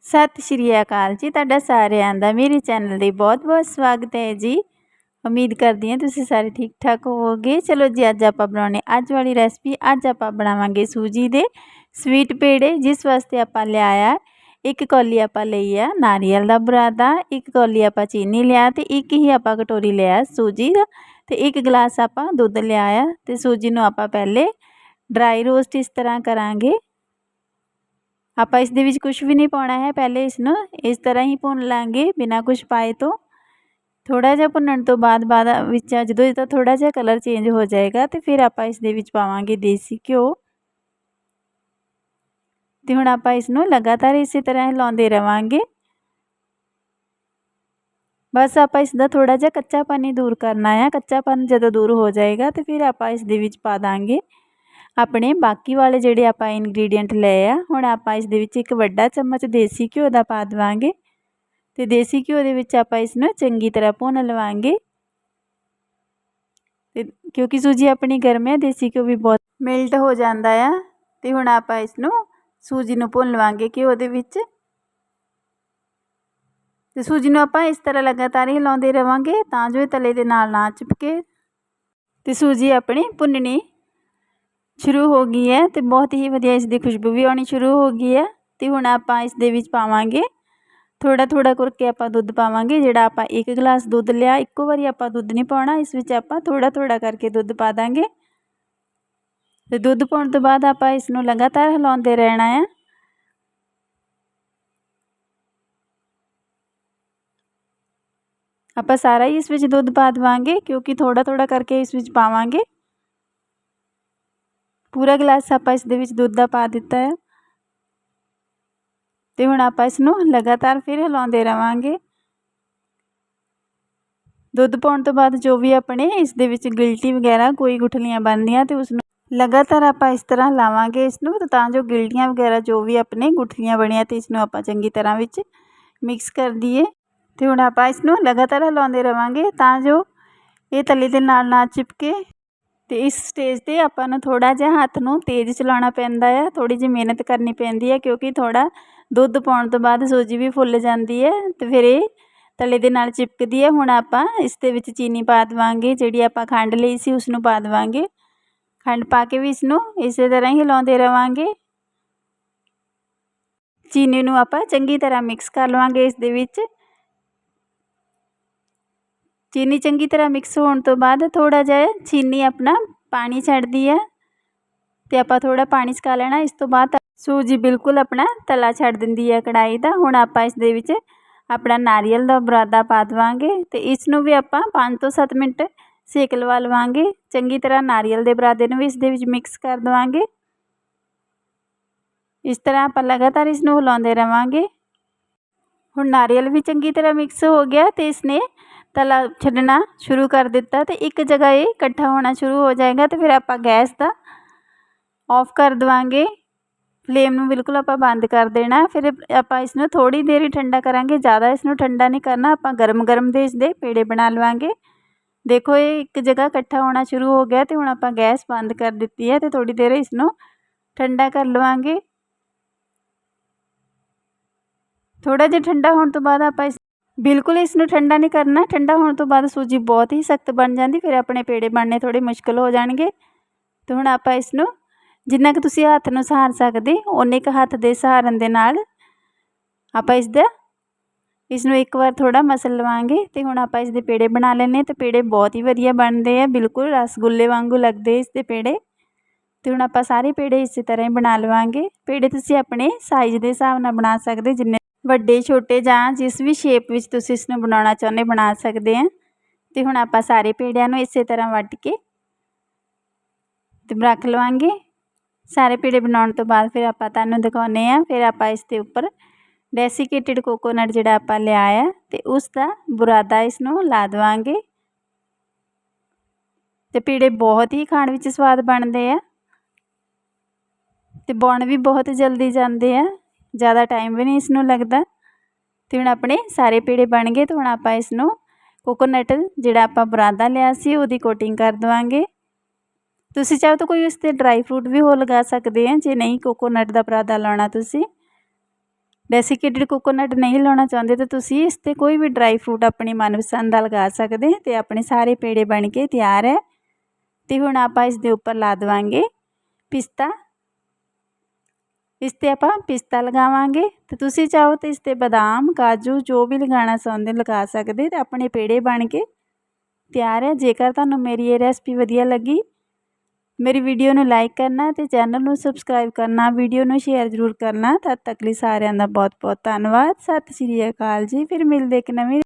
सत श्री अकाल जी। तुहाडा सारिਆਂ ਦਾ मेरे चैनल ਦੇ बहुत-बहुत स्वागत है जी। उम्मीद करती हैं तुसीं सारे ठीक ठाक होवोगे। चलो जी, अज आपां बनाउने अज वाली रेसिपी। अज आपां बनावांगे सूजी दे स्वीट पेड़े, जिस वास्ते आपां लिया एक कौली आपां लई आ नारियल दा बुरादा, एक कौली आपां चीनी लिया ते एक ही आपां कटोरी लिया सूजी दा ते एक गिलास आपां दुध लिया ते सूजी नूं आपां पहले ड्राई रोस्ट इस तरह करांगे। आपां इस दे विच कुछ भी नहीं पाउणा है, पहले इसनूं इस तरह ही भुन लांगे बिना कुछ पाए। तो थोड़ा जिहा भुनण तो बाद विच जदों इसदा थोड़ा जिहा कलर चेंज हो जाएगा तो फिर आपां इस दे विच पावांगे देसी घ्यो। ते हुण आपां इसनूं लगातार इसी तरह हिलाउंदे रवांगे। बस आपां इसदा थोड़ा जिहा कच्चापन ही दूर करना है। कच्चापन जदों दूर हो जाएगा तो फिर आपां इस दे विच पा दांगे अपने बाकी वाले जिहड़े आपां इनग्रीडिएंट लए आ। हुण आपां इस दे विच एक वड्डा चम्मच देसी घ्यो दा पा देवांगे ते देसी घ्यो दे विच आपां इसनूं चंगी तरह भुन लवांगे। क्योंकि सूजी अपनी गर्म है, देसी घ्यो भी बहुत मेल्ट हो जाता है। तो हुण आपां इसनूं सूजी नूं भुन लवांगे घ्यो दे विच। ते सूजी नूं आपां इस तरह लगातार हिलाउंदे रवांगे तां जो तले दे नाल ना चिपके। ते सूजी अपनी भुननी शुरू हो गई है तो बहुत ही वधिया इसकी खुशबू भी आनी शुरू हो गई है। तो हुण आपां इस दे विच पावांगे थोड़ा थोड़ा करके आपां दुध पावांगे। जिहड़ा आपां एक गिलास दुध लिया, इक्को वारी आपां दुध नहीं पाउणा, इस विच आपां थोड़ा थोड़ा करके दुध पा दांगे। ते दुध पाउण तो बाद आपां इसनूं लगातार हिलाउंदे रहना है। आपां सारा ही इस विच दुध पा देवांगे क्योंकि थोड़ा थोड़ा करके इस विच पावांगे। पूरा गिलास आपां इस दे विच दुध दा पा दिता है। तो हुण आपां इसनूं लगातार फिर हिलाउंदे रवांगे। दुध पाउण तो बाद जो भी अपने इस दे विच गिल्टी वगैरह कोई गुठलियां बनदियां तो उसनूं लगातार आपां इस तरह लावांगे इसनूं तां जो गिल्टियां वगैरह जो भी अपने गुठलियां बणियां तो इसनूं आपां चंगी तरह विच मिक्स कर दईए। तो हुण आपां इसनूं लगातार हिलाउंदे रवांगे तां जो ये तले दे नाल ना चिपके। तो इस स्टेज पर आपां नूं थोड़ा जिहा हत्थ नूं तेज़ चलाउणा पैंदा है, थोड़ी जी मेहनत करनी पैंदी है क्योंकि थोड़ा दुध पाउण तो बाद सूजी भी फुल जाती है तो फिर ये तले दे नाल चिपकदी है। हुण आपां इस दे विच चीनी पा देवांगे, जिहड़ी आपां खंड लई सी उसनूं पा देवांगे। खंड पा के भी इसनूं इसे तरह ही हिलाउंदे रवांगे। चीनी नूं आपां चंगी तरह मिक्स कर लवांगे इस दे विच। चीनी चंगी तरह मिक्स होने तो बाद थोड़ा जिहा चीनी अपना पानी छड्डदी है तो आपां थोड़ा पानी सुका लेना। इस तो बाद सूजी बिल्कुल अपना तला छड्ड दिंदी है कढ़ाई दा। हुण आपां इस दे विच अपना नारियल दा बुरादा पा देवांगे तो इसनूं भी आपां 5 तो 7 मिनट सेक लवा लवांगे। चंगी तरह नारियल दे बुरादे नूं भी इस दे विच मिक्स कर देवांगे। इस तरह आपां लगातार इसनूं हिलाउंदे रवांगे। हुण नारियल भी चंगी तरह मिक्स हो गया तो इसने तला छड्डना शुरू कर दिता तो एक जगह ये इकट्ठा होना शुरू हो जाएगा। तो फिर आपां गैस दा ऑफ कर देवांगे, फ्लेम नूं बिल्कुल आपां बंद कर देना। फिर आपां इसनूं थोड़ी देर ही ठंडा करांगे, ज़्यादा इसनूं ठंडा नहीं करना। आपां गरम गरम दे इसदे पेड़े बना लवांगे। देखो ये एक जगह इकट्ठा होना शुरू हो गया तो हुण आपां गैस बंद कर दित्ती है तो थोड़ी देर इसनूं ठंडा कर लवांगे। थोड़ा जिहा ठंडा होने तो बाद आपां बिल्कुल इसनूं ठंडा नहीं करना। ठंडा होने तो बाद सूजी बहुत ही सख्त बन जाती, फिर अपने पेड़े बनने थोड़े मुश्किल हो जाएंगे। तो हुण आपां इसनूं जिन्ना कि तुसीं हत्थ नूं सहार सकदे उन्ने क हत्थ दे सहारन दे नाल आपां इसनूं एक बार थोड़ा मसल लवांगे। तो हुण आपां इसदे पेड़े बना लैने। तो पेड़े बहुत ही वधिया बनते हैं, बिल्कुल रसगुल्ले वांगू लगते इसदे पेड़े। तो हुण आपां सारे पेड़े इस तरह ही बना लवांगे। पेड़े तुसीं अपने साइज़ के हिसाब नाल बना सकदे, जिन्ने ਵੱਡੇ ਛੋਟੇ ਜਾਂ जिस भी शेप ਵਿੱਚ ਤੁਸੀਂ ਇਸ ਨੂੰ ਬਣਾਉਣਾ ਚਾਹੁੰਦੇ ਬਣਾ ਸਕਦੇ ਆ। ਤੇ ਹੁਣ ਆਪਾਂ ਸਾਰੇ ਪੇੜਿਆਂ ਨੂੰ ਇਸੇ ਤਰ੍ਹਾਂ ਵੱਟ ਕੇ ਤੇ ਰੱਖ ਲਵਾਂਗੇ। ਸਾਰੇ ਪੇੜੇ ਬਣਾਉਣ ਤੋਂ ਬਾਅਦ ਫਿਰ ਆਪਾਂ ਤੁਹਾਨੂੰ ਦਿਖਾਉਂਦੇ ਆ। ਫਿਰ ਆਪਾਂ ਇਸ ਦੇ ਉੱਪਰ ਡੈਸੀਕੇਟਡ ਕੋਕੋਨਟ ਜਿਹੜਾ ਆਪਾਂ ਲਿਆ ਆ ਤੇ ਉਸ ਦਾ ਬੁਰਾਦਾ ਇਸ ਨੂੰ ਲਾ ਦੇਵਾਂਗੇ। ਤੇ ਪੇੜੇ ਬਹੁਤ ਹੀ ਖਾਣ ਵਿੱਚ ਸਵਾਦ ਬਣਦੇ ਆ ਤੇ ਬਣ ਵੀ ਬਹੁਤ ਜਲਦੀ ਜਾਂਦੇ ਆ, ज़्यादा टाइम भी नहीं इसनूं लगता। तो हुण अपने सारे पेड़े बन गए। तो हुण आपां इसनूं कोकोनट जिहड़ा आपां बुरादा लिया सी उहदी कोटिंग कर देवांगे। तुसीं चाहो तो कोई उस ते ड्राई फ्रूट भी होर लगा सकदे हैं, जे नहीं कोकोनट दा बुरादा लाउणा तुसीं ਡੈਸੀਕੇਟਡ ਕੋਕੋਨਟ ਨਹੀਂ ਲਾਉਣਾ ਚਾਹੁੰਦੇ ਤਾਂ ਤੁਸੀਂ ਇਸ 'ਤੇ ਕੋਈ ਵੀ ਡਰਾਈ ਫਰੂਟ ਆਪਣੀ ਮਨਪਸੰਦ ਦਾ ਲਗਾ ਸਕਦੇ। ਅਤੇ ਆਪਣੇ ਸਾਰੇ ਪੇੜੇ ਬਣ ਕੇ ਤਿਆਰ ਹੈ। ਅਤੇ ਹੁਣ ਆਪਾਂ ਇਸ ਦੇ ਉੱਪਰ ਲਾ ਦੇਵਾਂਗੇ ਪਿਸਤਾ। ਇਸ 'ਤੇ ਆਪਾਂ ਪਿਸਤਾ ਲਗਾਵਾਂਗੇ ਅਤੇ ਤੁਸੀਂ ਚਾਹੋ ਤਾਂ ਇਸ 'ਤੇ ਬਦਾਮ ਕਾਜੂ ਜੋ ਵੀ ਲਗਾਉਣਾ ਚਾਹੁੰਦੇ ਲਗਾ ਸਕਦੇ। ਅਤੇ ਆਪਣੇ ਪੇੜੇ ਬਣ ਕੇ ਤਿਆਰ ਹੈ। ਜੇਕਰ ਤੁਹਾਨੂੰ ਮੇਰੀ ਇਹ ਰੈਸਪੀ ਵਧੀਆ ਲੱਗੀ, ਮੇਰੀ ਵੀਡੀਓ ਨੂੰ ਲਾਈਕ ਕਰਨਾ ਅਤੇ ਚੈਨਲ ਨੂੰ ਸਬਸਕ੍ਰਾਈਬ ਕਰਨਾ, ਵੀਡੀਓ ਨੂੰ ਸ਼ੇਅਰ ਜ਼ਰੂਰ ਕਰਨਾ। ਤਦ ਤੱਕ ਲਈ ਸਾਰਿਆਂ ਦਾ ਬਹੁਤ ਬਹੁਤ ਧੰਨਵਾਦ। ਸਤਿ ਸ਼੍ਰੀ ਅਕਾਲ ਜੀ। ਫਿਰ ਮਿਲਦੇ ਇੱਕ ਨਵੀਂ